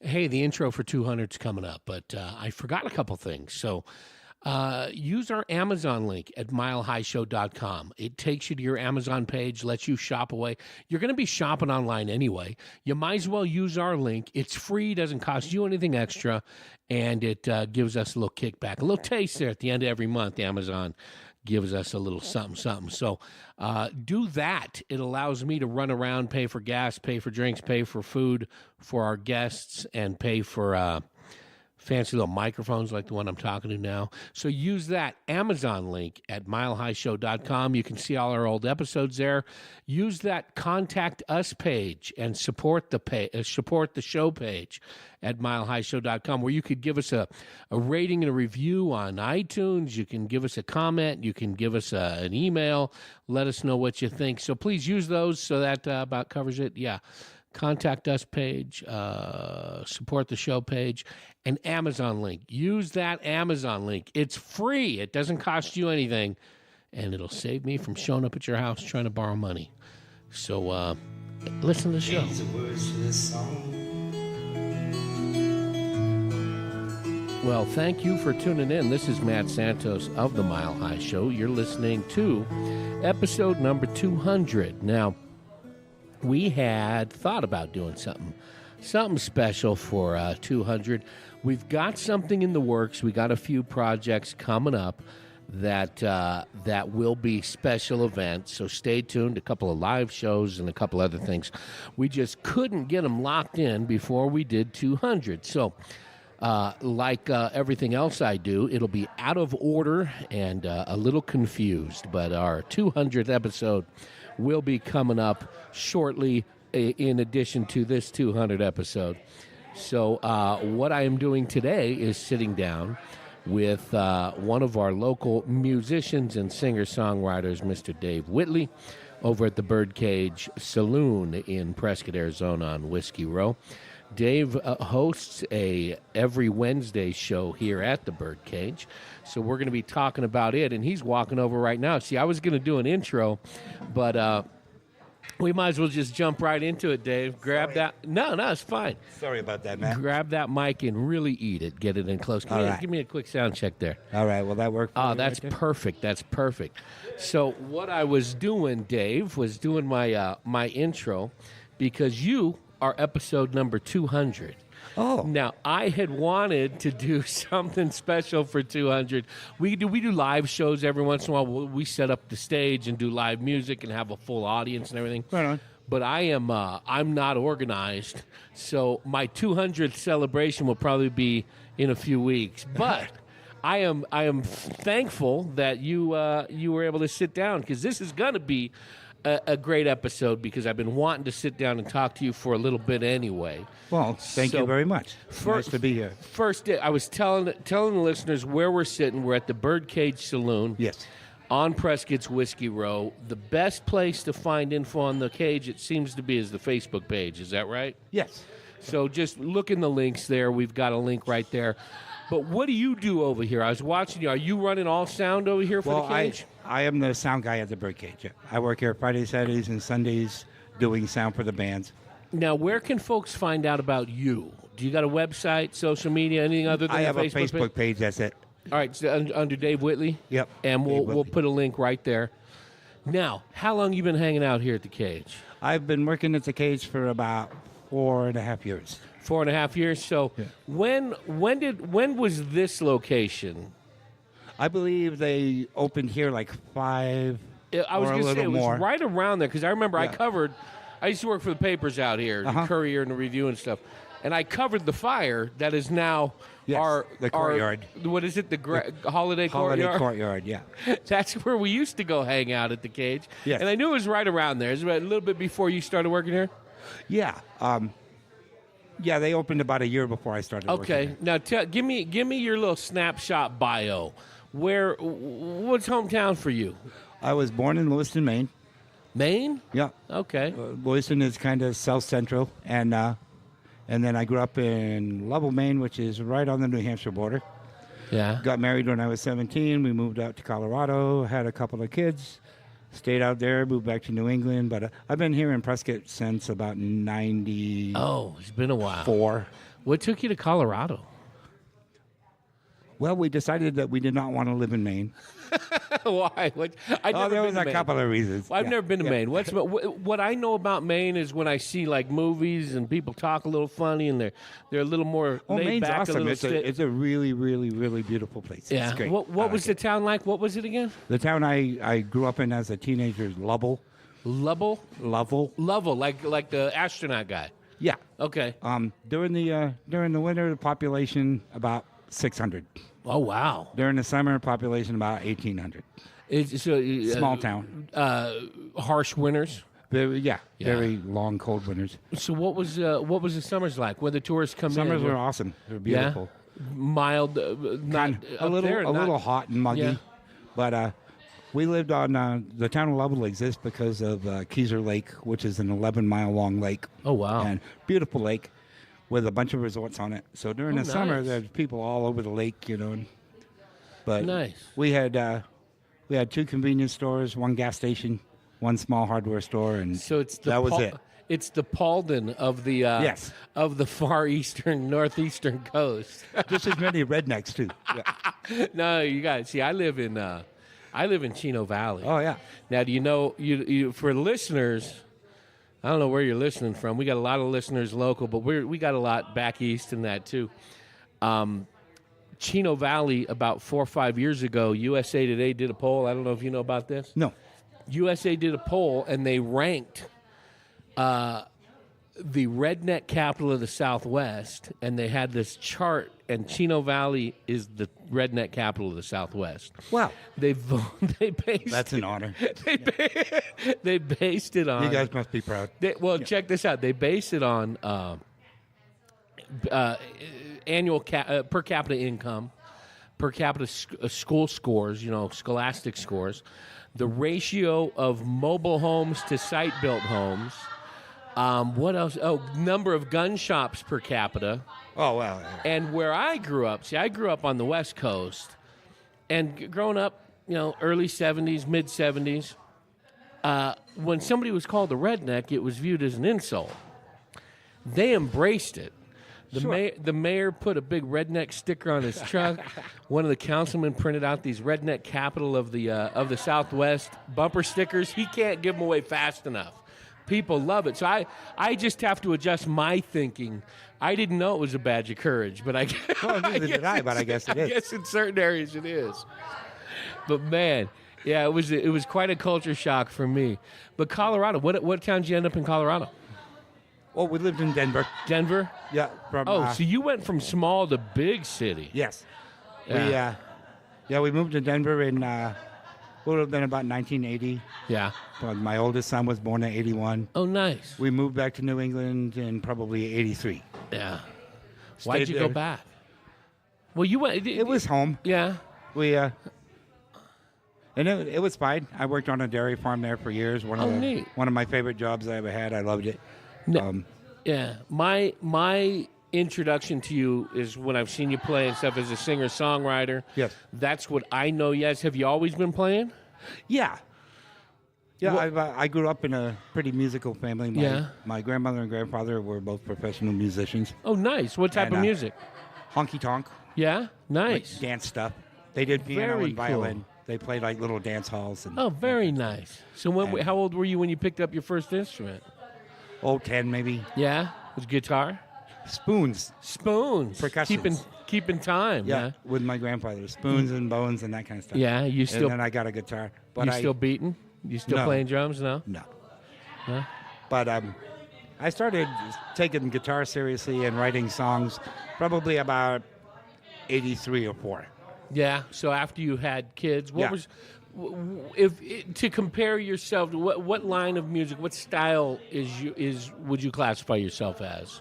Hey, the intro for 200's coming up, but I forgot a couple things. So use our Amazon link at milehighshow.com. It takes you to your Amazon page, lets you shop away. You're going to be shopping online anyway. You might as well use our link. It's free, doesn't cost you anything extra, and it gives us a little kickback, a little taste there at the end of every month. Amazon gives us a little something, something. So do that. It allows me to run around, pay for gas, pay for drinks, pay for food for our guests, and pay for fancy little microphones like the one I'm talking to now. So use that Amazon link at milehighshow.com. You can see all our old episodes there. Use that Contact Us page and support the show page at milehighshow.com, where you could give us a rating and a review on iTunes. You can give us a comment. You can give us an email. Let us know what you think. So please use those. So that about covers it. Yeah. Contact Us page, support the show page, and Amazon link. Use that Amazon link. It's free. It doesn't cost you anything, and it'll save me from showing up at your house trying to borrow money. So listen to the show. Well, thank you for tuning in. This is Matt Santos of The Mile High Show. You're listening to episode number 200. Now, we had thought about doing something special for 200. We've got something in the works. We got a few projects coming up that will be special events. So stay tuned. A couple of live shows and a couple other things. We just couldn't get them locked in before we did 200. So like everything else I do, it'll be out of order and a little confused. But our 200th episode will be coming up shortly in addition to this 200 episode. So what I am doing today is sitting down with one of our local musicians and singer-songwriters, Mr. Dave Whitley, over at the Bird Cage Saloon in Prescott, Arizona on Whiskey Row. Dave hosts a every Wednesday show here at the Bird Cage, so we're going to be talking about it, and he's walking over right now. See, I was going to do an intro, but we might as well just jump right into it, Dave. Grab that. No, it's fine. Sorry about that, Matt. Grab that mic and really eat it. Get it in close. Give me a quick sound check there. All right, will that work? Oh, that's perfect. That's perfect. So what I was doing, Dave, was doing my my intro because you are episode number 200. Oh. Now, I had wanted to do something special for 200. We do live shows every once in a while. We set up the stage and do live music and have a full audience and everything. Right on. But I'm not organized, so my 200th celebration will probably be in a few weeks. But I am thankful that you were able to sit down, because this is going to be a great episode, because I've been wanting to sit down and talk to you for a little bit anyway. Well, thank you very much. Nice to be here. First, I was telling the listeners where we're sitting. We're at the Bird Cage Saloon. Yes. On Prescott's Whiskey Row. The best place to find info on the cage, it seems to be, is the Facebook page. Is that right? Yes. So just look in the links there. We've got a link right there. But what do you do over here? I was watching you. Are you running all sound over here for the cage? I am the sound guy at the Bird Cage. Yeah. I work here Fridays, Saturdays, and Sundays doing sound for the bands. Now, where can folks find out about you? Do you got a website, social media, anything other than I have Facebook a Facebook page. That's it. All right, so under Dave Whitley? Yep. And we'll put a link right there. Now, how long you been hanging out here at the cage? I've been working at the cage for about 4.5 years. 4.5 years. So yeah. When was this location? I believe they opened here like 5 I was going to say it more. was right around there, because I remember Yeah. I used to work for the papers out here, the Courier and the Review and stuff, and I covered the fire that is now the courtyard. What is it? The Holiday Courtyard, yeah. That's where we used to go hang out at the cage. Yes. And I knew it was right around there. Is it a little bit before you started working here? Yeah. Yeah, they opened about a year before I started working Okay. here. Now give me your little snapshot bio. What's hometown for you? I was born in Lewiston, Maine. Maine? Yeah. Okay. Lewiston is kind of south central, and then I grew up in Lovell, Maine, which is right on the New Hampshire border. Yeah. Got married when I was 17. We moved out to Colorado, had a couple of kids, stayed out there, moved back to New England. But I've been here in Prescott since about 94. Oh, it's been a while. What took you to Colorado? Well, we decided that we did not want to live in Maine. Why? There was a couple of reasons. Well, I've never been to Maine. What I know about Maine is when I see like movies and people talk a little funny and they're a little more laid Maine's back. awesome. A It's a really, really, really beautiful place. yeah. It's great. What was the town like? What was it again? The town I grew up in as a teenager is Lovell. Lovell, like the astronaut guy. Yeah. Okay. During the winter, the population about 600. Oh wow. During the summer, population about 1,800. Small town. Harsh winters. Very long, cold winters. So what was the summers like? When the tourists come Summers in? were awesome. They were beautiful. Yeah? Mild, not A little hot and muggy, Yeah. but we lived on the town of Lovell exists because of Keyser Lake, which is an 11-mile long lake. Oh wow. And beautiful lake with a bunch of resorts on it. So during the summer, nice. there's people all over the lake, But Nice. we had 2 convenience stores, 1 gas station, 1 small hardware store, and So that was it. It's the Paulden of the Yes. of the far eastern northeastern coast. Just as many rednecks too. Yeah. No, you guys see. I live in Chino Valley. Oh yeah. Now, do you know you for listeners? I don't know where you're listening from. We got a lot of listeners local, but we got a lot back east in that too. Chino Valley, about 4 or 5 years ago, USA Today did a poll. I don't know if you know about this. No. USA did a poll, and they ranked the redneck capital of the Southwest, and they had this chart, and Chino Valley is the redneck capital of the Southwest. Wow. They based That's an honor. they based it on. You guys must be proud. Check this out. They based it on annual per capita income, per capita school scores, scholastic scores, the ratio of mobile homes to site-built homes. What else? Oh, number of gun shops per capita. Oh, wow. And where I grew up, I grew up on the West Coast, and growing up, early 70s, mid 70s, when somebody was called a redneck, it was viewed as an insult. They embraced it. The mayor put a big redneck sticker on his truck. One of the councilmen printed out these redneck capital of the Southwest bumper stickers. He can't give them away fast enough. People love it. So I just have to adjust my thinking. I didn't know it was a badge of courage, but I guess it is. I guess in certain areas it is. But man, yeah, it was quite a culture shock for me. But Colorado, what town did you end up in Colorado? Well, we lived in Denver. Denver? Yeah. So you went from small to big city. Yes. Yeah. We moved to Denver in would have been about 1980. Yeah. My oldest son was born in 81. Oh, nice. We moved back to New England in probably 83. Yeah. Why'd you go back? Well, you went. It was home. Yeah. And it was fine. I worked on a dairy farm there for years. Neat. One of my favorite jobs I ever had. I loved it. No, yeah. My introduction to you is when I've seen you play and stuff as a singer-songwriter. Yes. That's what I know. Yes. Have you always been playing? Yeah. Yeah, I grew up in a pretty musical family. My grandmother and grandfather were both professional musicians. Oh, nice. What type of music? Honky tonk. Yeah, nice. Like dance stuff. They did piano and violin. Cool. They played like little dance halls. Oh, very nice. So how old were you when you picked up your first instrument? 10 maybe. Yeah? Was it guitar? Spoons. Percussions. Keeping time. Yeah. With my grandfather. Spoons and bones and that kind of stuff. Yeah, you still. And then I got a guitar. But still beating? You still playing drums? No. No. But I started taking guitar seriously and writing songs probably about 83 or 4. Yeah. So after you had kids, to compare yourself to what line of music, what style would you classify yourself as?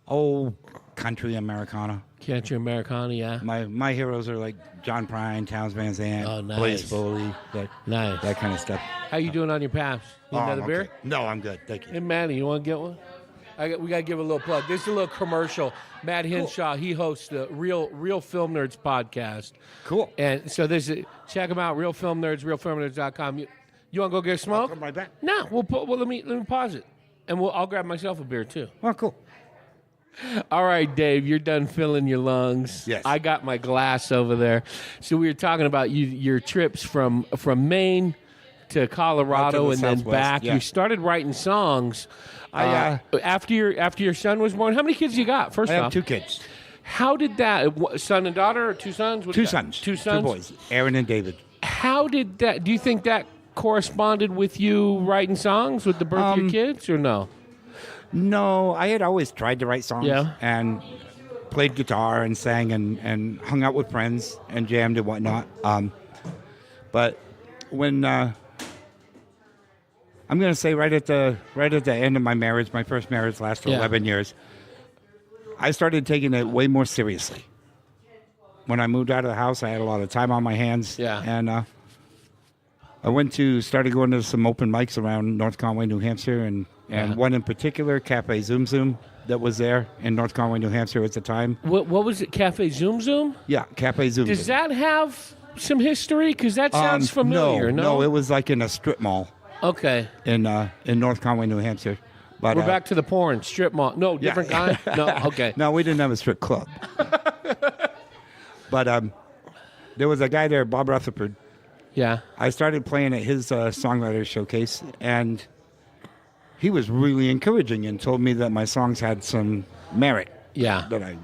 Oh, country Americana. Country Americana, yeah. My heroes are like John Prine, Townes Van Zandt, Blaze Foley, that kind of stuff. How you doing on your paps? You need another beer? No, I'm good. Thank you. Hey, Manny, you want to get one? We got to give a little plug. This is a little commercial. Matt Hinshaw, he hosts the Real Film Nerds podcast. Cool. And so check him out, Real Film Nerds, realfilmnerds.com. You want to go get a smoke? I'll come right back. No, let me pause it, and I'll grab myself a beer too. Oh, cool. All right, Dave, you're done filling your lungs. Yes. I got my glass over there. So we were talking about your trips from Maine to Colorado and then Southwest, back. yeah. You started writing songs after your son was born. How many kids you got? First I off, have 2 kids. how did that son and daughter or 2 sons? What do 2 you got? sons. 2 sons. 2 boys, Aaron and David. How did that? Do you think that corresponded with you writing songs with the birth of your kids, or no? No, I had always tried to write songs and played guitar and sang and hung out with friends and jammed and whatnot. But when I'm going to say right at the end of my marriage, my first marriage lasted 11 years, I started taking it way more seriously. When I moved out of the house, I had a lot of time on my hands. Yeah. And I started going to some open mics around North Conway, New Hampshire, and one in particular, Cafe Zoom Zoom, that was there in North Conway, New Hampshire at the time. What was it? Cafe Zoom Zoom? Yeah, Cafe Zoom Zoom. Does that have some history? Because that sounds familiar. No, it was like in a strip mall. Okay. In North Conway, New Hampshire. But we're back to the porn strip mall. No, different kind. No, okay. No, we didn't have a strip club. But there was a guy there, Bob Rutherford. Yeah. I started playing at his Songwriter Showcase, and he was really encouraging and told me that my songs had some merit. Yeah. That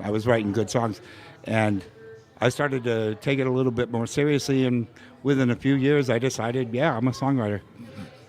I was writing good songs. And I started to take it a little bit more seriously, and within a few years, I decided, I'm a songwriter.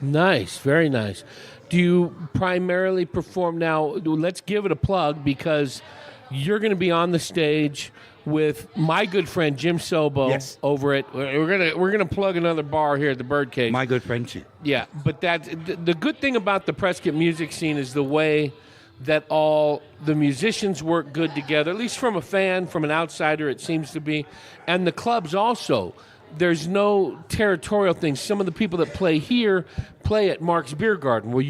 Nice. Very nice. Do you primarily perform now? Let's give it a plug, because you're going to be on the stage with my good friend Jim Sobo over at. We're gonna plug another bar here at the Bird Cage. My good friend too. Yeah, but the good thing about the Prescott music scene is the way that all the musicians work good together. At least from a fan, from an outsider, it seems to be, and the clubs also. There's no territorial thing. Some of the people that play here play at Mark's Beer Garden, where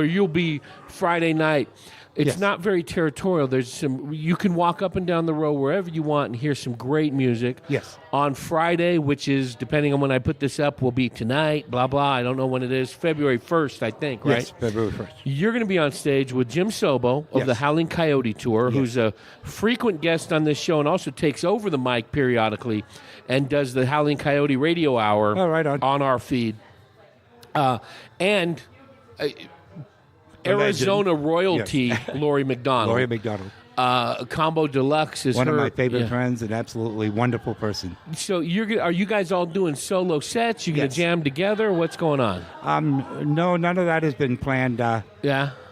you'll be Friday night. It's not very territorial. There's you can walk up and down the road wherever you want and hear some great music. Yes. On Friday, which is, depending on when I put this up, will be tonight, blah, blah. I don't know when it is. February 1st, I think, right? Yes, February 1st. You're going to be on stage with Jim Sobo of the Howling Coyote Tour, who's a frequent guest on this show and also takes over the mic periodically and does the Howling Coyote Radio Hour on our feed. Arizona royalty, Lori McDonald. Lori McDonald. Combo Deluxe is one of my favorite friends, an absolutely wonderful person. So are you guys all doing solo sets? You going to jam together? What's going on? No, none of that has been planned.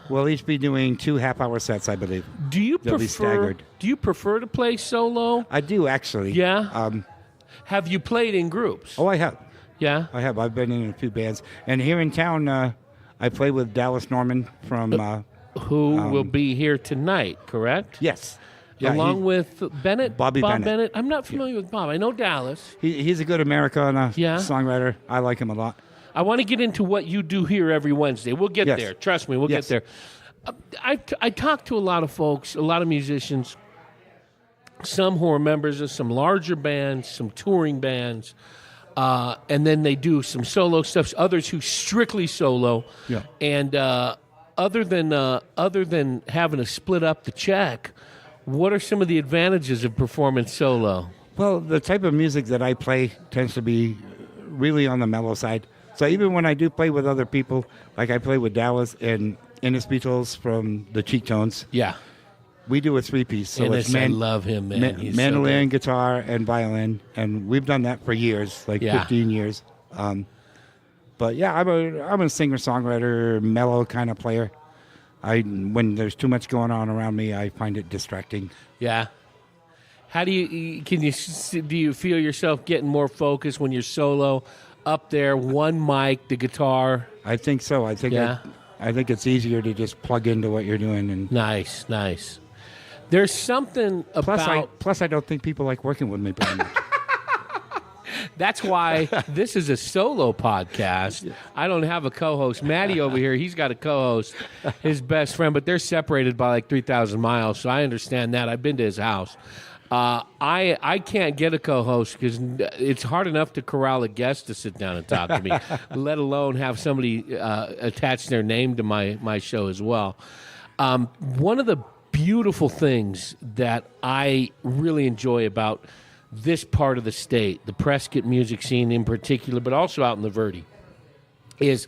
We'll each be doing 2 half-hour sets, I believe. They'll be staggered. Do you prefer to play solo? I do, actually. Yeah? Have you played in groups? Oh, I have. Yeah? I have. I've been in a few bands. And here in town, I play with Dallas Norman from... who will be here tonight, correct? Yes. Yeah, along with Bennett? Bob Bennett. I'm not familiar with Bob. I know Dallas. He's a good Americana songwriter. I like him a lot. I want to get into what you do here every Wednesday. We'll get there. Trust me, we'll get there. I talk to a lot of folks, a lot of musicians, some who are members of some larger bands, some touring bands, and then they do some solo stuff. Others who strictly solo. Yeah. And other than having to split up the check, what are some of the advantages of performing solo? Well, the type of music that I play tends to be really on the mellow side. So even when I do play with other people, like I play with Dallas and Innes Beatles from the Cheek Tones. Yeah. We do a 3-piece. So Innes, I love him, man. He's mandolin, guitar, and violin. And we've done that for years, 15 years. But yeah, I'm a singer-songwriter, mellow kind of player. When there's too much going on around me, I find it distracting. Yeah. How do you feel yourself getting more focused when you're solo, up there, one mic, the guitar? I think so. I think it's easier to just plug into what you're doing. And nice. There's something about... Plus, I don't think people like working with me very much. That's why this is a solo podcast. I don't have a co-host. Matty over here, he's got a co-host, his best friend, but they're separated by 3,000 miles, so I understand that. I've been to his house. I can't get a co-host because it's hard enough to corral a guest to sit down and talk to me, let alone have somebody attach their name to my show as well. One of the beautiful things that I really enjoy about this part of the state, the Prescott music scene in particular, but also out in the Verde, is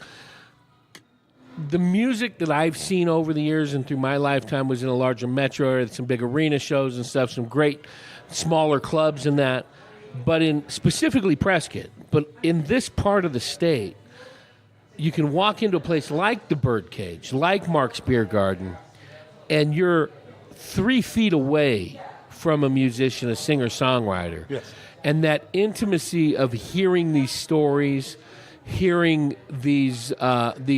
the music that I've seen over the years and through my lifetime was in a larger metro area, some big arena shows and stuff, some great smaller clubs and that, but in specifically Prescott. But in this part of the state, you can walk into a place like the Bird Cage, like Mark's Beer Garden, and you're 3 feet away from a musician, a singer-songwriter. Yes. And that intimacy of hearing these stories, hearing these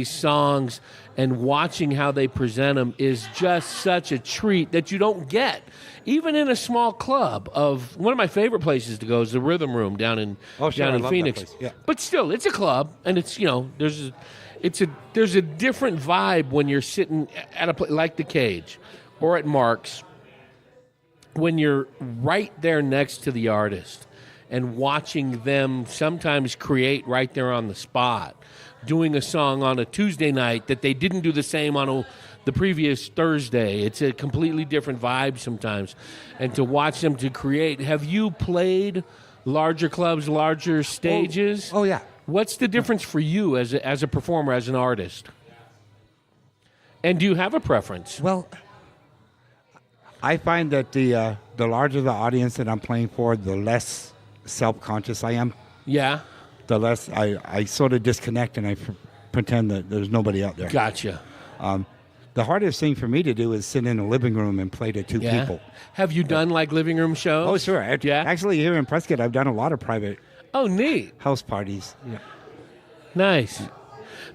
songs, and watching how they present them is just such a treat that you don't get, even in a small club. Of one of my favorite places to go is the Rhythm Room down in Phoenix. Yeah. But still, it's a club, and it's there's a different vibe when you're sitting at a place like the Cage or at Mark's, when you're right there next to the artist and watching them sometimes create right there on the spot, doing a song on a Tuesday night that they didn't do the same on the previous Thursday. It's a completely different vibe sometimes. And to watch them to create. Have you played larger clubs, larger stages? Oh yeah. What's the difference for you as a performer, as an artist? And do you have a preference? Well, I find that the larger the audience that I'm playing for, the less self-conscious I am. Yeah. The less I sort of disconnect and I pretend that there's nobody out there. Gotcha. The hardest thing for me to do is sit in a living room and play to 2 people. Have you done like living room shows? Oh, sure. Actually, here in Prescott, I've done a lot of private neat house parties. Yeah. Nice.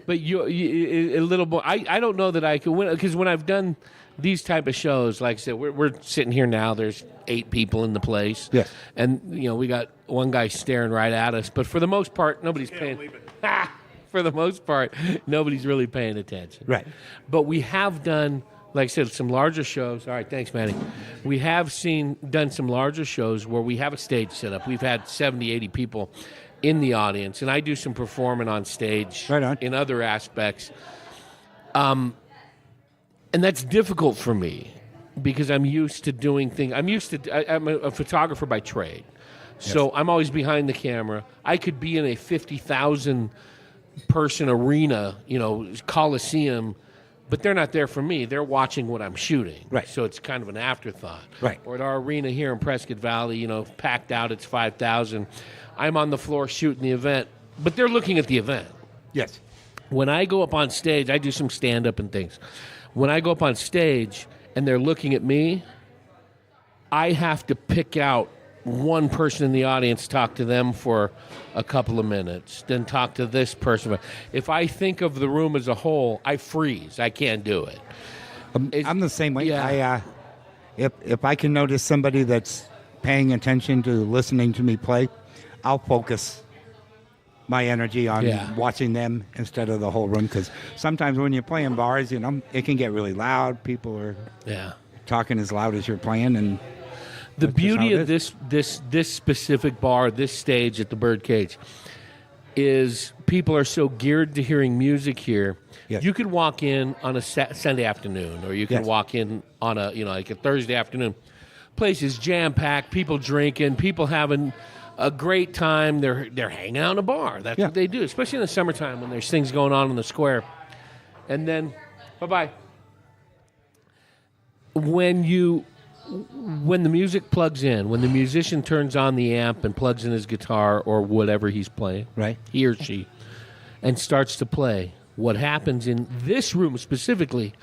But you a little more. I don't know that I can win, because when I've done these type of shows, like I said, we're sitting here now. There's 8 people in the place. Yes. And we got one guy staring right at us. But for the most part, nobody's paying. For the most part, nobody's really paying attention. Right. But we have done, like I said, some larger shows. All right, thanks, Manny. We have done some larger shows where we have a stage set up. We've had 70, 80 people in the audience, and I do some performing on stage right on. In other aspects. And that's difficult for me because I'm used to doing things. I'm a photographer by trade. So yes. I'm always behind the camera. I could be in a 50,000 person arena, Coliseum, but they're not there for me. They're watching what I'm shooting. Right. So it's kind of an afterthought. Right. Or at our arena here in Prescott Valley, packed out, it's 5,000. I'm on the floor shooting the event, but they're looking at the event. Yes. When I go up on stage, I do some stand-up and things. When I go up on stage and they're looking at me, I have to pick out one person in the audience, talk to them for a couple of minutes, then talk to this person. If I think of the room as a whole, I freeze. I can't do it. I'm the same way. Yeah. If I can notice somebody that's paying attention to listening to me play, I'll focus my energy on watching them instead of the whole room. Because sometimes when you're playing bars, it can get really loud. People are talking as loud as you're playing, and the beauty of this specific bar, this stage at the Bird Cage, is people are so geared to hearing music here. Yes. You could walk in on a Sunday afternoon, or you can walk in on like a Thursday afternoon. Place is jam packed. People drinking. People having a great time. They're hanging out in a bar. That's what they do, especially in the summertime when there's things going on in the square. And then, bye-bye. When the music plugs in, when the musician turns on the amp and plugs in his guitar or whatever he's playing, right, he or she, and starts to play, what happens in this room specifically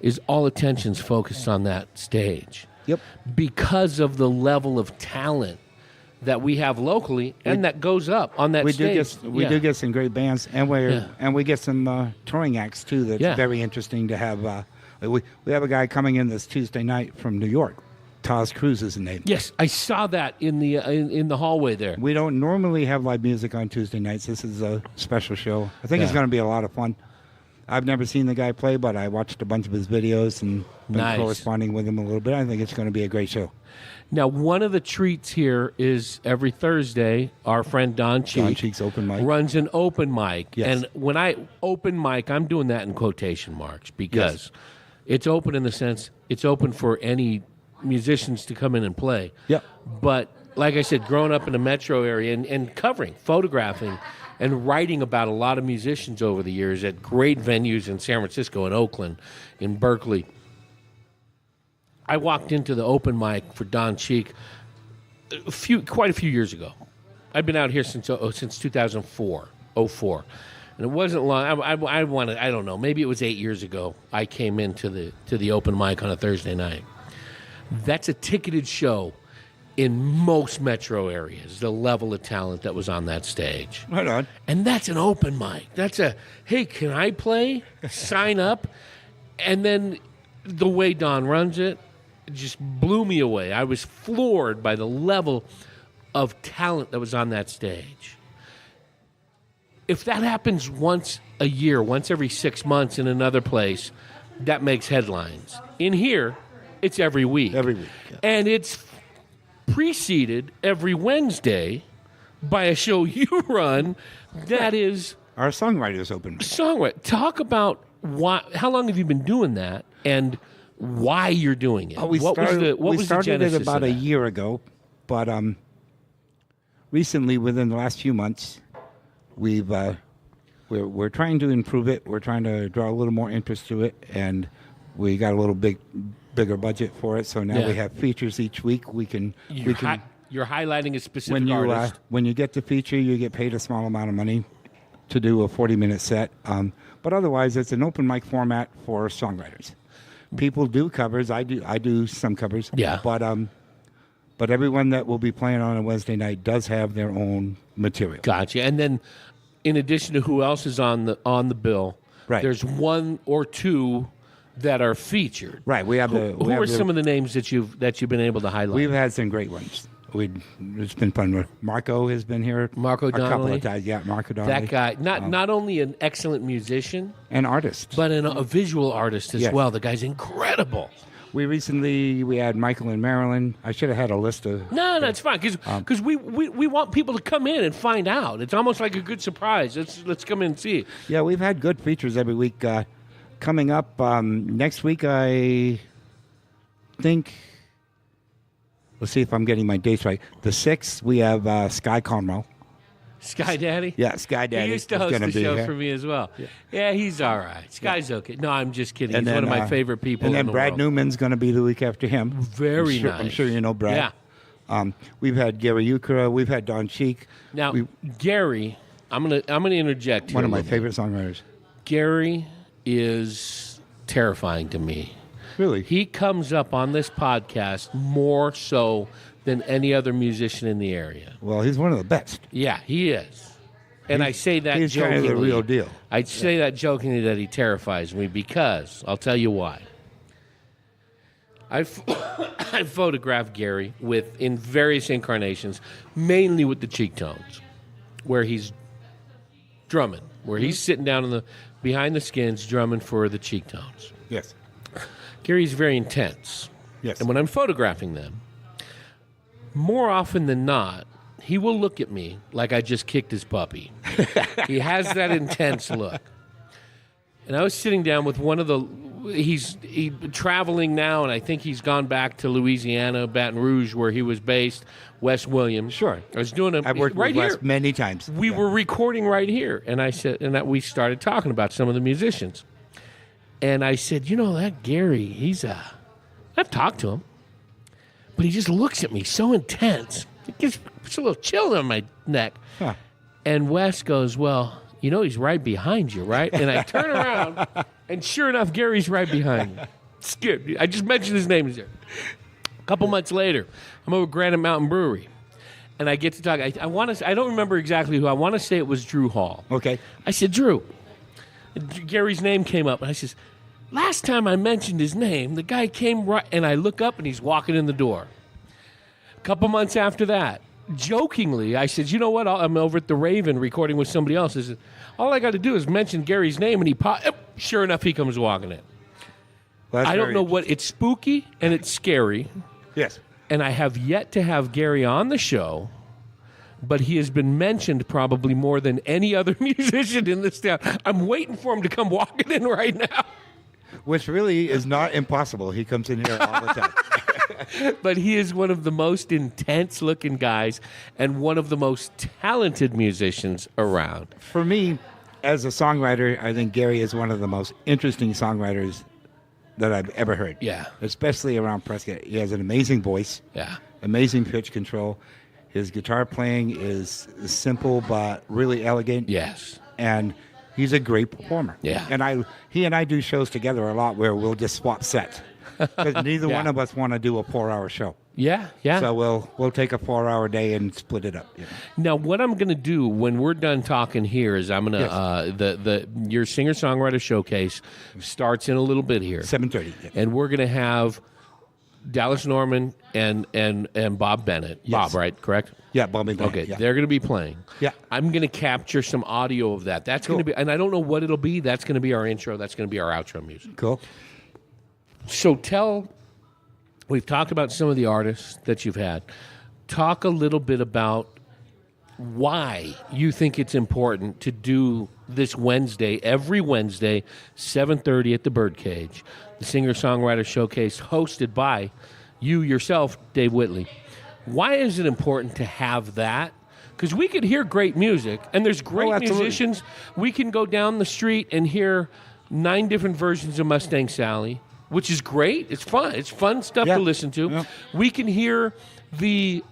is all attention's focused on that stage. Yep. Because of the level of talent that we have locally and that goes up on that stage. We do get some great bands, and we get some touring acts too. That's very interesting to have. We have a guy coming in this Tuesday night from New York. Taz Cruz is his name. Yes, I saw that in the hallway there. We don't normally have live music on Tuesday nights. This is a special show. I think it's going to be a lot of fun. I've never seen the guy play, but I watched a bunch of his videos and been corresponding with him a little bit. I think it's going to be a great show. Now, one of the treats here is every Thursday, our friend Don Cheek's open mic runs an open mic. Yes. And when I open mic, I'm doing that in quotation marks because It's open in the sense it's open for any musicians to come in and play. Yeah. But like I said, growing up in the metro area and covering, photographing, and writing about a lot of musicians over the years at great venues in San Francisco, in Oakland, in Berkeley, I walked into the open mic for Don Cheek quite a few years ago. I've been out here since 2004, 04. And it wasn't long. I don't know, maybe it was 8 years ago I came into the open mic on a Thursday night. That's a ticketed show in most metro areas, the level of talent that was on that stage. Right on. And that's an open mic. That's hey, can I play? Sign up. And then the way Don runs it just blew me away. I was floored by the level of talent that was on that stage. If that happens once a year, once every 6 months in another place, that makes headlines. In here, it's every week. Every week. Yeah. And it's preceded every Wednesday by a show you run that is our Songwriters Open mic. Songwriter. Talk about how long have you been doing that and why you're doing it. We started it about a year year ago, but recently, within the last few months, we're trying to improve it. We're trying to draw a little more interest to it, and we got a little bigger budget for it. So now we have features each week. You're highlighting a specific artist. When you get the feature, you get paid a small amount of money to do a 40-minute set. But otherwise, it's an open mic format for songwriters. People do covers. I do some covers. Yeah. But everyone that will be playing on a Wednesday night does have their own material. Gotcha. And then, in addition to who else is on the bill, right, there's one or two that are featured. Right. We have who are some of the names that you've been able to highlight? We've had some great ones. It's been fun. Marco has been here. Marco Donnelly. A couple of times. Yeah, Marco Donnelly. That guy, not only an excellent musician, an artist, but a visual artist as well. The guy's incredible. We had Michael in Maryland. I should have had a list of. No, that's fine because we want people to come in and find out. It's almost like a good surprise. Let's come in and see. Yeah, we've had good features every week. Coming up next week, I think. Let's see if I'm getting my dates right. The 6th, we have Sky Conwell. Sky Daddy? Yeah, Sky Daddy. He used to host the show for me as well. Yeah, he's all right. Sky's okay. No, I'm just kidding. He's one of my favorite people in the world. And then Brad Newman's going to be the week after him. Very nice. I'm sure you know Brad. Yeah. We've had Gary Ukra. We've had Don Cheek. Now, Gary, I'm gonna interject here. One of my favorite songwriters. Gary is terrifying to me. Really? He comes up on this podcast more so than any other musician in the area. Well, he's one of the best. Yeah, he is. And I say that he's jokingly. He's kind of the real deal. I say that jokingly that he terrifies me because, I'll tell you why. I photographed Gary in various incarnations, mainly with the cheek tones, where he's drumming, where he's sitting down behind the skins drumming for the cheek tones. Yes. Gary's very intense. Yes. And when I'm photographing them, more often than not, he will look at me like I just kicked his puppy. He has that intense look. And I was sitting down with one of he's traveling now, and I think he's gone back to Louisiana, Baton Rouge, where he was based, Wes Williams. Sure. I was doing I've worked right with here. Wes many times. We were recording right here, and I said, we started talking about some of the musicians. And I said, that Gary, I've talked to him, but he just looks at me so intense. It gets a little chill on my neck. Huh. And Wes goes, well, he's right behind you, right? And I turn around, and sure enough, Gary's right behind me. Skip. I just mentioned his name. A couple months later, I'm over at Granite Mountain Brewery, and I get to talk. I don't remember exactly who. I want to say it was Drew Hall. Okay. I said, Drew. Gary's name came up, and I says, last time I mentioned his name, the guy came right, and I look up, and he's walking in the door. A couple months after that, jokingly, I said, you know what? I'm over at the Raven recording with somebody else. I said, all I got to do is mention Gary's name, and sure enough, he comes walking in. Well, I don't know what, it's spooky, and it's scary. Yes. And I have yet to have Gary on the show, but he has been mentioned probably more than any other musician in this town. I'm waiting for him to come walking in right now. which really is not impossible. He comes in here all the time. But he is one of the most intense-looking guys and one of the most talented musicians around. For me, as a songwriter, I think Gary is one of the most interesting songwriters that I've ever heard. Yeah. Especially around Prescott. He has an amazing voice. Yeah. Amazing pitch control. His guitar playing is simple but really elegant. Yes. And he's a great performer. Yeah. And he and I do shows together a lot where we'll just swap sets. Because neither one of us want to do a 4-hour show. Yeah, yeah. So we'll take a 4-hour day and split it up. You know? Now, what I'm going to do when we're done talking here is I'm going to your Singer Songwriter Showcase starts in a little bit here, 7:30, yeah. and we're going to have Dallas Norman and Bob Bennett. Yes. Bob, right? Correct? Yeah, Bob and Bennett. Okay, Yeah. they're going to be playing. Yeah. I'm going to capture some audio of that. That's going to be, and I don't know what it'll be. That's going to be our intro. That's going to be our outro music. Cool. So we've talked about some of the artists that you've had. Talk a little bit about why you think it's important to do this Wednesday, every Wednesday, 7:30 at the Bird Cage, the Singer Songwriter Showcase hosted by you yourself, Dave Whitley. Why is it important to have that? Because we could hear great music, and there's great musicians. We can go down the street and hear 9 different versions of Mustang Sally, which is great. It's fun. It's fun stuff to listen to. Yeah. We can hear the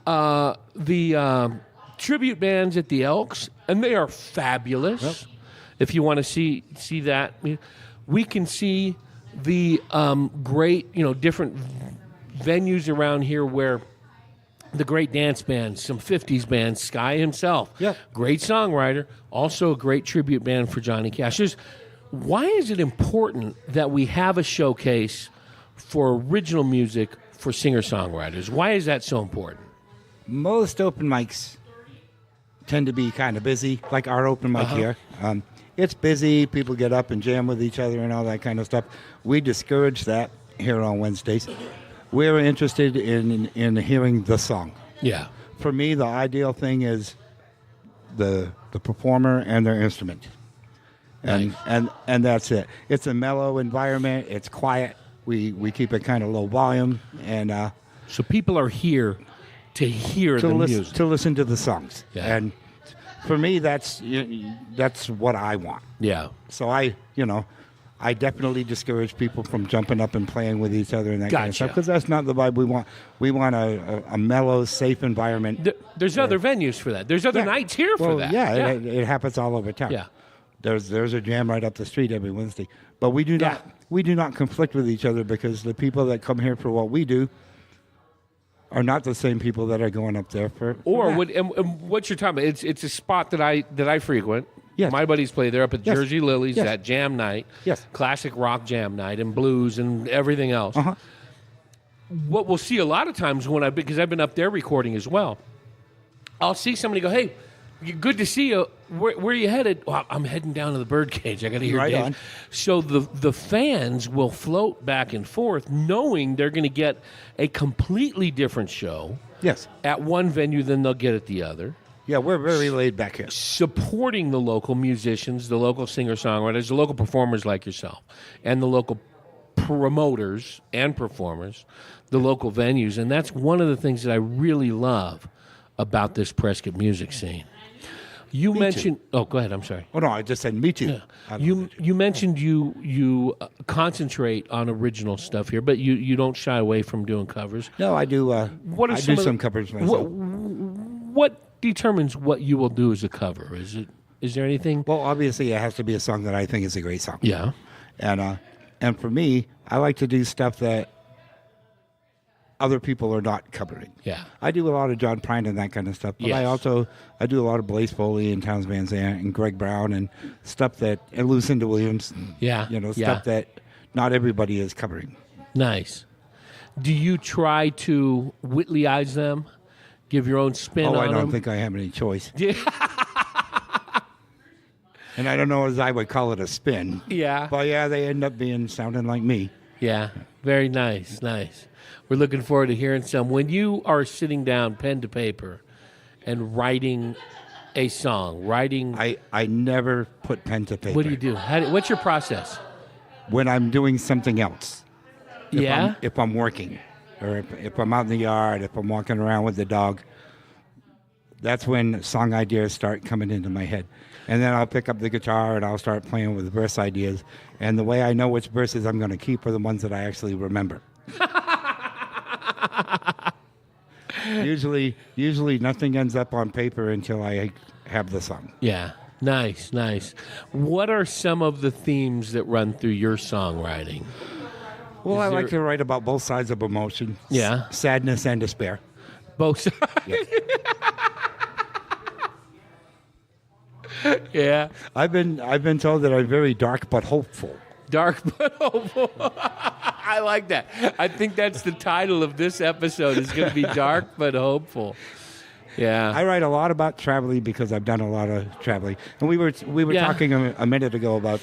tribute bands at the Elks, and they are fabulous. Yep. If you want to see that, we can see the great, different venues around here where the great dance bands, some 50s bands, Sky himself, great songwriter, also a great tribute band for Johnny Cash. Why is it important that we have a showcase for original music for singer-songwriters? Why is that so important? Most open mics tend to be kind of busy, like our open mic here. It's busy. People get up and jam with each other and all that kind of stuff. We discourage that here on Wednesdays. We're interested in hearing the song. Yeah. For me, the ideal thing is the performer and their instrument. And that's it. It's a mellow environment. It's quiet. We keep it kind of low volume, and so people are here to hear the music, to listen to the songs. Yeah. And for me, that's what I want. Yeah. So I definitely discourage people from jumping up and playing with each other and that kind of stuff, because that's not the vibe we want. We want a mellow, safe environment. There's other venues for that. There's other nights here for that. Yeah, it happens all over town. Yeah. There's a jam right up the street every Wednesday. But we do not conflict with each other, because the people that come here for what we do are not the same people that are going up there for what you're talking about. It's a spot that I frequent. Yes. My buddies play there up at Jersey Lilies at jam night. Yes. Classic rock jam night and blues and everything else. Uh-huh. What we'll see a lot of times because I've been up there recording as well, I'll see somebody go, "Hey, good to see you. Where are you headed?" "Well, I'm heading down to the Bird Cage. I got to hear Dave." On. So the fans will float back and forth, knowing they're going to get a completely different show. Yes. At one venue than they'll get at the other. Yeah, we're very laid back here. Supporting the local musicians, the local singer-songwriters, the local performers like yourself, and the local promoters and performers, the local venues, and that's one of the things that I really love about this Prescott music scene. You mentioned... Oh, go ahead. I'm sorry. Oh, no, I just said me too. Yeah. You mentioned you concentrate on original stuff here, but you don't shy away from doing covers. No, I do. I do some covers myself. What determines what you will do as a cover? Is there anything? Well, obviously, it has to be a song that I think is a great song. Yeah. And for me, I like to do stuff that other people are not covering. Yeah. I do a lot of John Prine and that kind of stuff, but Yes. I do a lot of Blaze Foley and Towns Van Zandt and Greg Brown and stuff and Lucinda Williams. Yeah. Stuff that not everybody is covering. Nice. Do you try to Whitleyize them? Give your own spin on them? I don't think I have any choice. Yeah. And I don't know as I would call it a spin. Yeah. But yeah, they end up sounding like me. Yeah. Very nice. Nice. We're looking forward to hearing some. When you are sitting down, pen to paper, and writing a song, I never put pen to paper. What do you do? What's your process? when I'm doing something else. If I'm working, or if I'm out in the yard, if I'm walking around with the dog, that's when song ideas start coming into my head. And then I'll pick up the guitar and I'll start playing with verse ideas. And the way I know which verses I'm going to keep are the ones that I actually remember. Usually nothing ends up on paper until I have the song. Yeah. Nice. What are some of the themes that run through your songwriting? Well, I like to write about both sides of emotion. Yeah. Sadness and despair. Both sides. Yeah. Yeah. I've been told that I'm very dark but hopeful. Dark but hopeful. I like that. I think that's the title of this episode. Is going to be Dark but Hopeful. Yeah. I write a lot about traveling because I've done a lot of traveling. And we were talking a minute ago about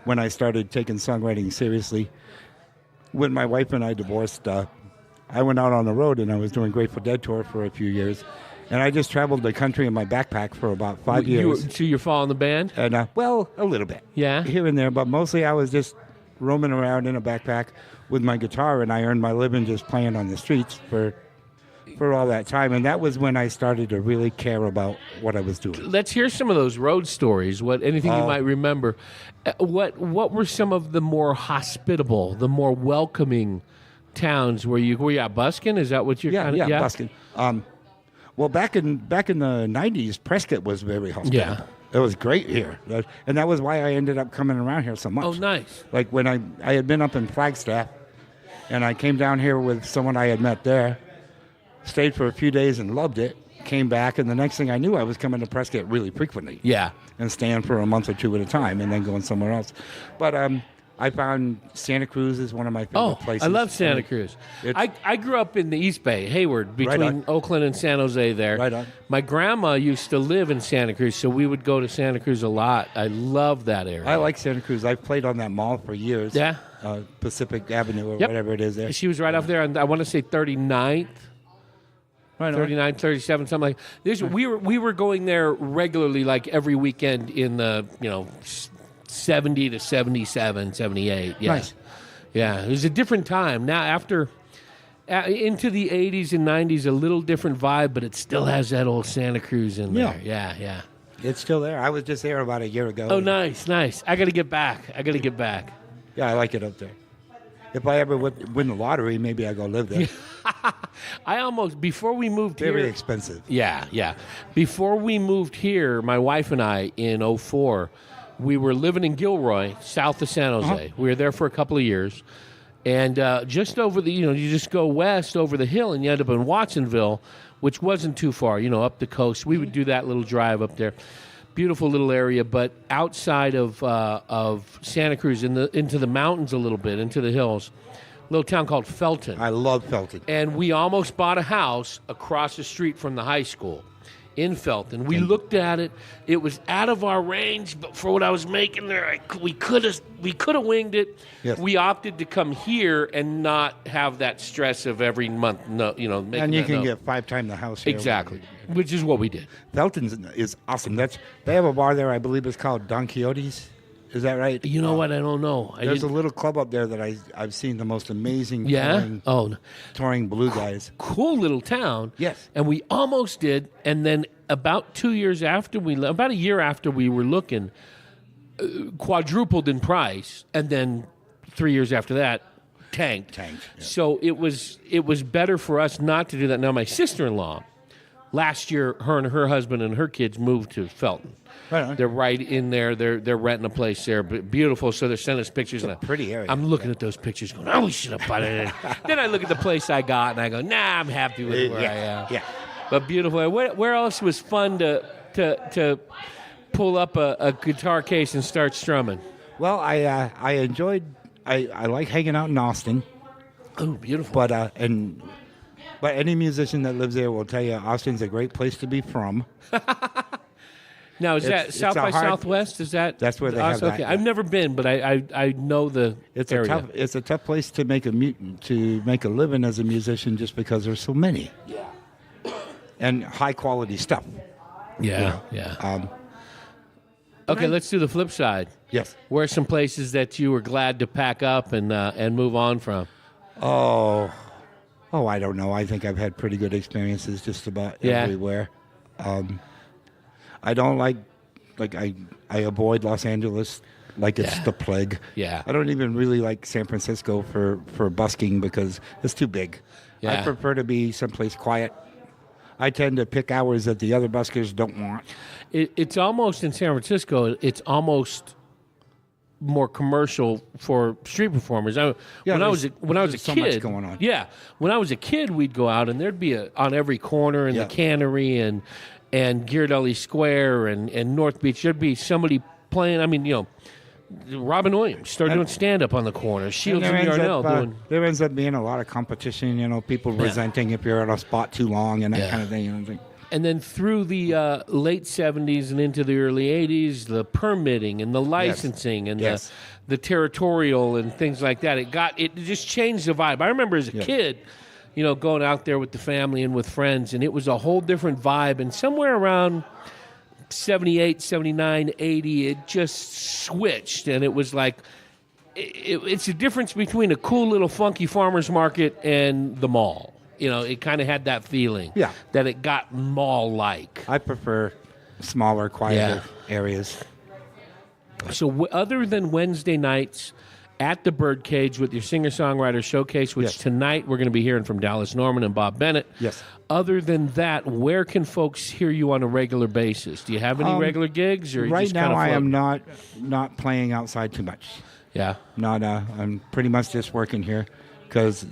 when I started taking songwriting seriously. When my wife and I divorced, I went out on the road and I was doing Grateful Dead tour for a few years. And I just traveled the country in my backpack for about 5 years. So you're following the band? And well, a little bit. Yeah. Here and there, but mostly I was just roaming around in a backpack with my guitar, and I earned my living just playing on the streets for all that time. And that was when I started to really care about what I was doing. Let's hear some of those road stories. Anything you might remember. What were some of the more hospitable, the more welcoming towns were you at? Buskin? Is that what you're kind of? Yeah, Buskin. Well, back in the 90s, Prescott was very hospitable. Yeah. It was great here. And that was why I ended up coming around here so much. Oh, nice. Like when I had been up in Flagstaff, and I came down here with someone I had met there, stayed for a few days and loved it, came back, and the next thing I knew, I was coming to Prescott really frequently. Yeah. And staying for a month or two at a time and then going somewhere else. But I found Santa Cruz is one of my favorite places. I love Santa Cruz. I grew up in the East Bay, Hayward, between Oakland and San Jose there. Right on. My grandma used to live in Santa Cruz, so we would go to Santa Cruz a lot. I love that area. I like Santa Cruz. I've played on that mall for years. Yeah. Pacific Avenue or whatever it is there. She was right off there on, I want to say 39th. Right 39, 37, something like this. We were going there regularly, like every weekend in the 70 to 77, 78. Yeah. Nice. Yeah, it was a different time. Now, after into the 80s and 90s, a little different vibe, but it still has that old Santa Cruz in there. Yeah. It's still there. I was just there about a year ago. Oh, nice. I got to get back. Yeah, I like it up there. If I ever win the lottery, maybe I go live there. Before we moved here. Very expensive. Yeah. Before we moved here, my wife and I, in 2004, we were living in Gilroy, south of San Jose. Uh-huh. We were there for a couple of years. And just over you just go west over the hill and you end up in Watsonville, which wasn't too far, up the coast. We would do that little drive up there. Beautiful little area, but outside of Santa Cruz, into the mountains a little bit, into the hills, a little town called Felton. I love Felton. And we almost bought a house across the street from the high school in Felton. We looked at it. It was out of our range, but for what I was making there, we could have winged it. Yes. We opted to come here and not have that stress of every month. And you can get 5 times the house here. Exactly, which is what we did. Felton is awesome. They have a bar there, I believe it's called Don Quixote's. Is that right? You know what? I don't know. There's a little club up there that I've seen the most amazing touring blue guys. Cool little town. Yes. And we almost did, and then about 2 years after about a year after we were looking, quadrupled in price, and then 3 years after that, tanked. Yeah. So it was better for us not to do that. Now my sister-in-law, last year, her and her husband and her kids moved to Felton. Right on. They're right in there. They're renting a place there, beautiful. So they're sending us pictures. It's a pretty area. I'm looking at those pictures, going, we should have bought it. Then I look at the place I got, and I go, I'm happy with where I am. Yeah. But beautiful. Where else was fun to pull up a guitar case and start strumming? Well, I enjoyed. I like hanging out in Austin. Oh, beautiful. But any musician that lives there will tell you Austin's a great place to be from. Now, is that South by Southwest? Is that? That's where they have that. Okay, I've never been, but I know the area. It's a tough place to make a living as a musician just because there's so many. Yeah. And high quality stuff. Yeah. Okay, let's do the flip side. Yes. Where are some places that you were glad to pack up and move on from? Oh, I don't know. I think I've had pretty good experiences just about everywhere. I don't like I avoid Los Angeles like it's the plague. Yeah. I don't even really like San Francisco for busking because it's too big. Yeah. I prefer to be someplace quiet. I tend to pick hours that the other buskers don't want. It's almost in San Francisco. It's almost more commercial for street performers. When I was a so kid, much going on. Yeah, when I was a kid, we'd go out and there'd be on every corner in the Cannery and Ghirardelli Square and North Beach. There'd be somebody playing. I mean, Robin Williams started doing stand up on the corner. Shields and Yarnell doing. There ends up being a lot of competition. People resenting if you're at a spot too long and that kind of thing. And then through the late 70s and into the early 80s, the permitting and the licensing and the territorial and things like that, it just changed the vibe. I remember as a kid, going out there with the family and with friends, and it was a whole different vibe. And somewhere around 78, 79, 80, it just switched, and it was like it's a difference between a cool little funky farmer's market and the mall. It kind of had that feeling that it got mall-like. I prefer smaller, quieter areas. So other than Wednesday nights at the Bird Cage with your Singer Songwriter Showcase, which tonight we're going to be hearing from Dallas Norman and Bob Bennett. Yes. Other than that, where can folks hear you on a regular basis? Do you have any regular gigs? Or right just now, kind of I am not playing outside too much. Yeah. I'm pretty much just working here because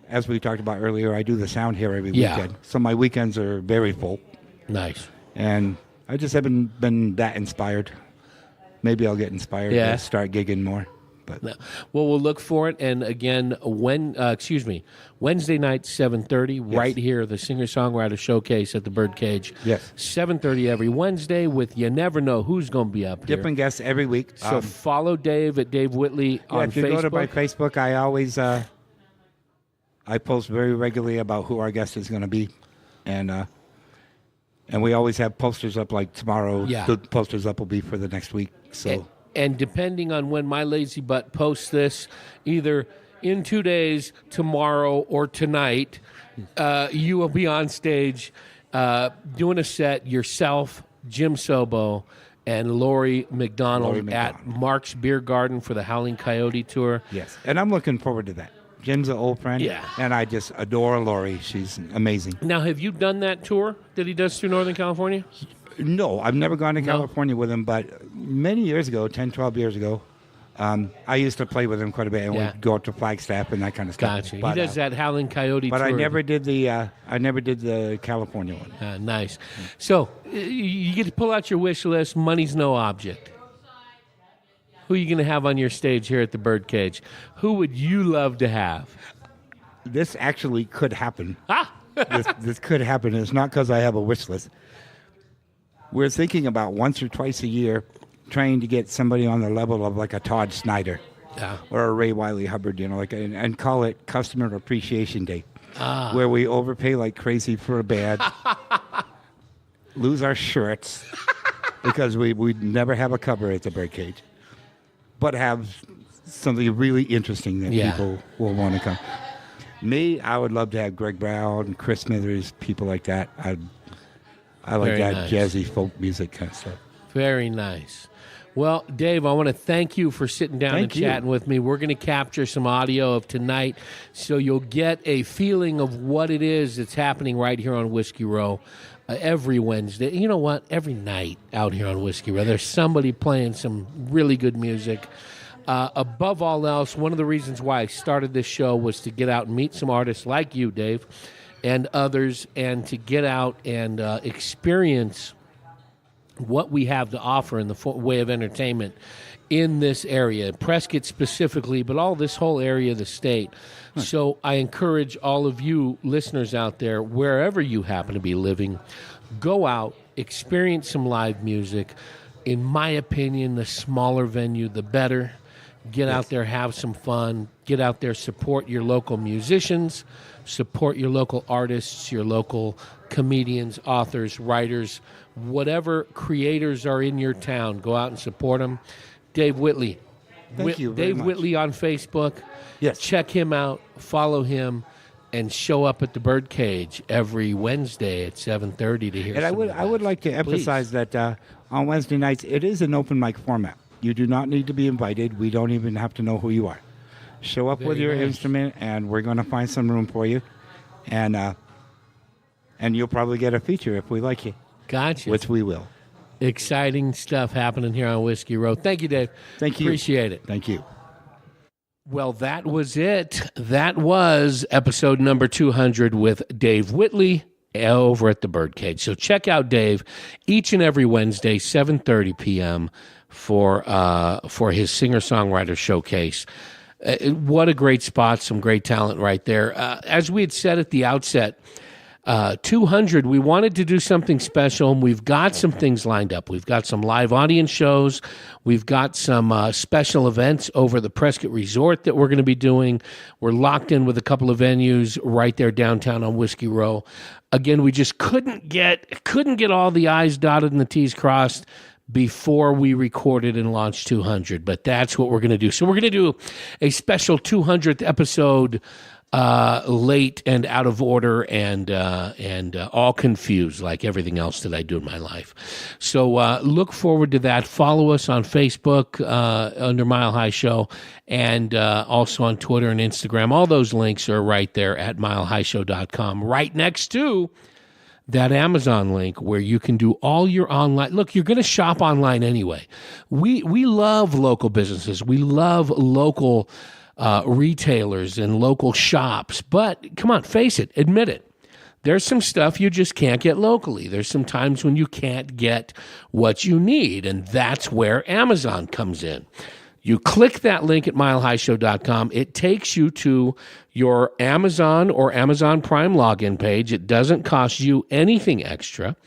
as we talked about earlier, I do the sound here every weekend. So my weekends are very full. Nice. And I just haven't been that inspired. Maybe I'll get inspired to start gigging more. But well, we'll look for it. And again, Wednesday night, 7:30, right here, the Singer-Songwriter Showcase at the Bird Cage. Yes. 7:30 every Wednesday with you never know who's going to be up here. Different guests every week. So follow Dave at Dave Whitley on Facebook. If you go to my Facebook, I always I post very regularly about who our guest is going to be. And we always have posters up like tomorrow. Yeah. The posters up will be for the next week. So. And depending on when my lazy butt posts this, either in 2 days, tomorrow, or tonight, you will be on stage doing a set yourself, Jim Sobo, and Lori McDonald at Mark's Beer Garden for the Howling Coyote Tour. Yes, and I'm looking forward to that. Jim's an old friend, and I just adore Lori. She's amazing. Now, have you done that tour that he does through Northern California? No, I've never gone to California with him, but many years ago, 10, 12 years ago, I used to play with him quite a bit, and we'd go out to Flagstaff and that kind of stuff. Gotcha. But, he does that Howling Coyote tour. But I never did the California one. Nice. So you get to pull out your wish list. Money's no object. Who are you going to have on your stage here at the Bird Cage? Who would you love to have? This actually could happen. This could happen. It's not because I have a wish list. We're thinking about once or twice a year trying to get somebody on the level of like a Todd Snyder or a Ray Wiley Hubbard, and call it Customer Appreciation Day, where we overpay like crazy for a band, lose our shirts because we never have a cover at the Bird Cage, but have something really interesting that people will want to come. Me, I would love to have Greg Brown, Chris Smithers, people like that. I like Very that nice. jazzy folk music kind of stuff. Very nice. Well, Dave, I want to thank you for sitting down and chatting with me. We're going to capture some audio of tonight so you'll get a feeling of what it is that's happening right here on Whiskey Row every Wednesday. You know what? Every night out here on Whiskey Row, there's somebody playing some really good music. Above all else, one of the reasons why I started this show was to get out and meet some artists like you, Dave, and others, and to get out and experience what we have to offer in the way of entertainment in this area, Prescott specifically, but all this whole area of the state. So I encourage all of you listeners out there, wherever you happen to be living, go out, experience some live music. In my opinion, the smaller venue, the better. Get out there, have some fun. Get out there, support your local musicians, Support your local artists, your local comedians, authors, writers, whatever creators are in your town. Go out and support them. Dave Whitley. Thank you very Dave much. Whitley on Facebook. Yes. Check him out. Follow him. And show up at the Bird Cage every Wednesday at 7:30 to hear. And I would like to emphasize that on Wednesday nights it is an open mic format. You do not need to be invited. We don't even have to know who you are. Show up with your instrument, and we're going to find some room for you, and you'll probably get a feature if we like you. Gotcha. Which we will. Exciting stuff happening here on Whiskey Row. Thank you, Dave. Thank you. Appreciate it. Thank you. Well, that was it. That was episode number 200 with Dave Whitley over at the Bird Cage. So check out Dave each and every Wednesday, 7:30 p.m. for his Singer Songwriter Showcase. What a great spot, some great talent right there. As we had said at the outset, 200, we wanted to do something special, and we've got some things lined up. We've got some live audience shows. We've got some special events over the Prescott Resort that we're going to be doing. We're locked in with a couple of venues right there downtown on Whiskey Row. Again, we just couldn't get all the I's dotted and the T's crossed before we recorded and launched 200, but that's what we're going to do. So we're going to do a special 200th episode late and out of order and all confused like everything else that I do in my life. So look forward to that. Follow us on Facebook under Mile High Show, and also on Twitter and Instagram. All those links are right there at milehighshow.com, right next to that Amazon link where you can do all your online. Look, you're going to shop online anyway. We love local businesses. We love local retailers and local shops. But come on, face it, admit it. There's some stuff you just can't get locally. There's some times when you can't get what you need, and that's where Amazon comes in. You click that link at milehighshow.com. It takes you to your Amazon or Amazon Prime login page. It doesn't cost you anything extra,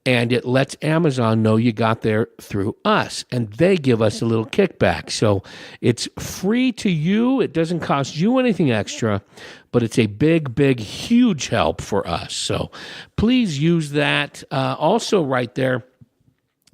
and it lets Amazon know you got there through us, and they give us a little kickback. So it's free to you. It doesn't cost you anything extra, but it's a big, big, huge help for us. So please use that. Also right there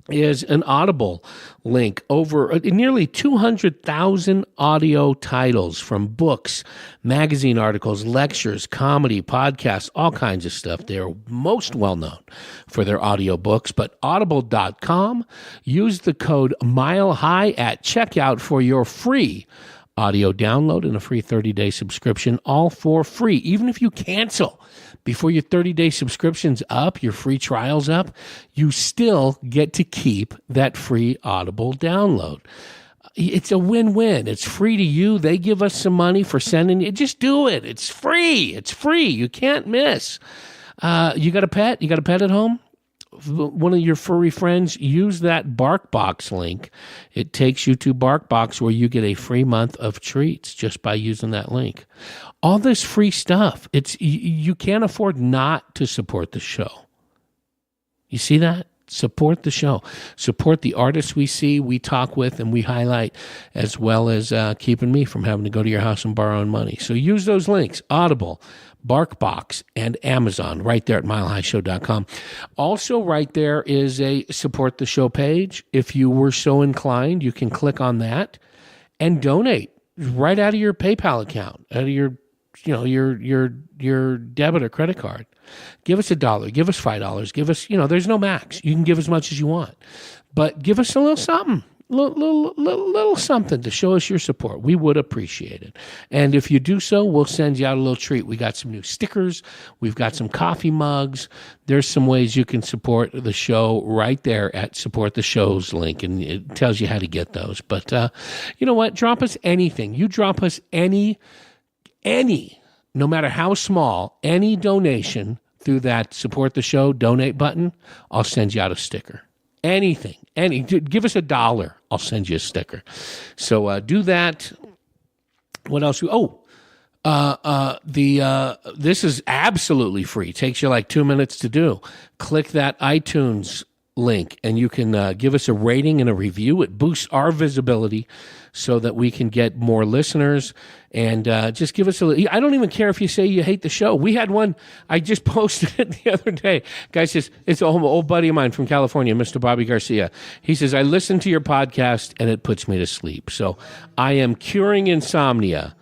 is an Audible link over nearly 200,000 audio titles from books, magazine articles, lectures, comedy, podcasts, all kinds of stuff. They're most well known for their audio books, but audible.com, use the code MILEHIGH at checkout for your free audio download and a free 30-day subscription, all for free. Even if you cancel before your 30-day subscription's up, your free trial's up, you still get to keep that free Audible download. It's a win-win. It's free to you. They give us some money for sending it. Just do it. It's free. It's free. You can't miss. You got a pet? You got a pet at home? One of your furry friends, use that BarkBox link. It takes you to BarkBox where you get a free month of treats just by using that link. All this free stuff. You can't afford not to support the show. You see that? Support the show. Support the artists we see, we talk with, and we highlight, as well as keeping me from having to go to your house and borrow money. So use those links, Audible, BarkBox, and Amazon, right there at milehighshow.com. Also, right there is a support the show page. If you were so inclined, you can click on that and donate right out of your PayPal account, out of your debit or credit card. Give us $1, give us $5, give us, there's no max. You can give as much as you want, but give us a little something, little something to show us your support. We would appreciate it. And if you do so, we'll send you out a little treat. We got some new stickers. We've got some coffee mugs. There's some ways you can support the show right there at Support the Show's link, and it tells you how to get those. But you know what? Drop us anything. You drop us any, no matter how small, any donation through that Support the Show donate button, I'll send you out a sticker. Anything, give us $1, I'll send you a sticker. So do that. What else? This is absolutely free. It takes you like 2 minutes to do. Click that iTunes link, and you can give us a rating and a review. It boosts our visibility so that we can get more listeners. And just give us I don't even care if you say you hate the show. We had one, I just posted it the other day. Guy says, it's an old buddy of mine from California, Mr. Bobby Garcia. He says, I listen to your podcast and it puts me to sleep. So I am curing insomnia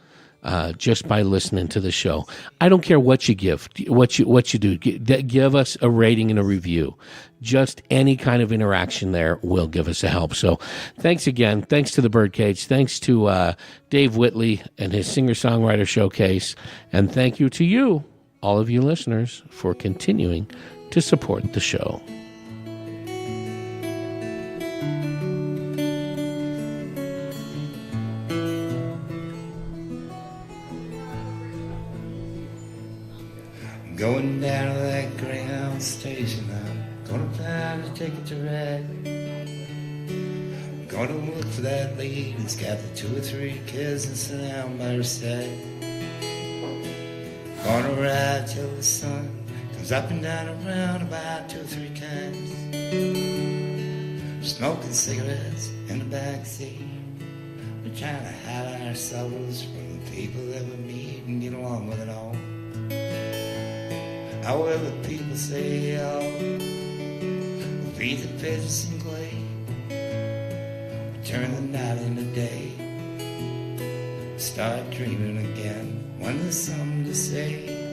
just by listening to the show. I don't care what you give, what you do. Give us a rating and a review. Just any kind of interaction there will give us a help. So thanks again. Thanks to the Bird Cage. Thanks to Dave Whitley and his Singer Songwriter Showcase. And thank you to you, all of you listeners, for continuing to support the show. Going down to that Greyhound station, I'm gonna find a ticket to ride. I'm gonna look for that lady who's got the 2 or 3 kids and sit down by her side. Gonna ride till the sun comes up and down around about 2 or 3 times. Smoking cigarettes in the backseat. We're trying to hide ourselves from the people that we meet and get along with it all. However people say, oh, we'll be the pigeons and clay. We turn the night into day. Start dreaming again when there's something to say.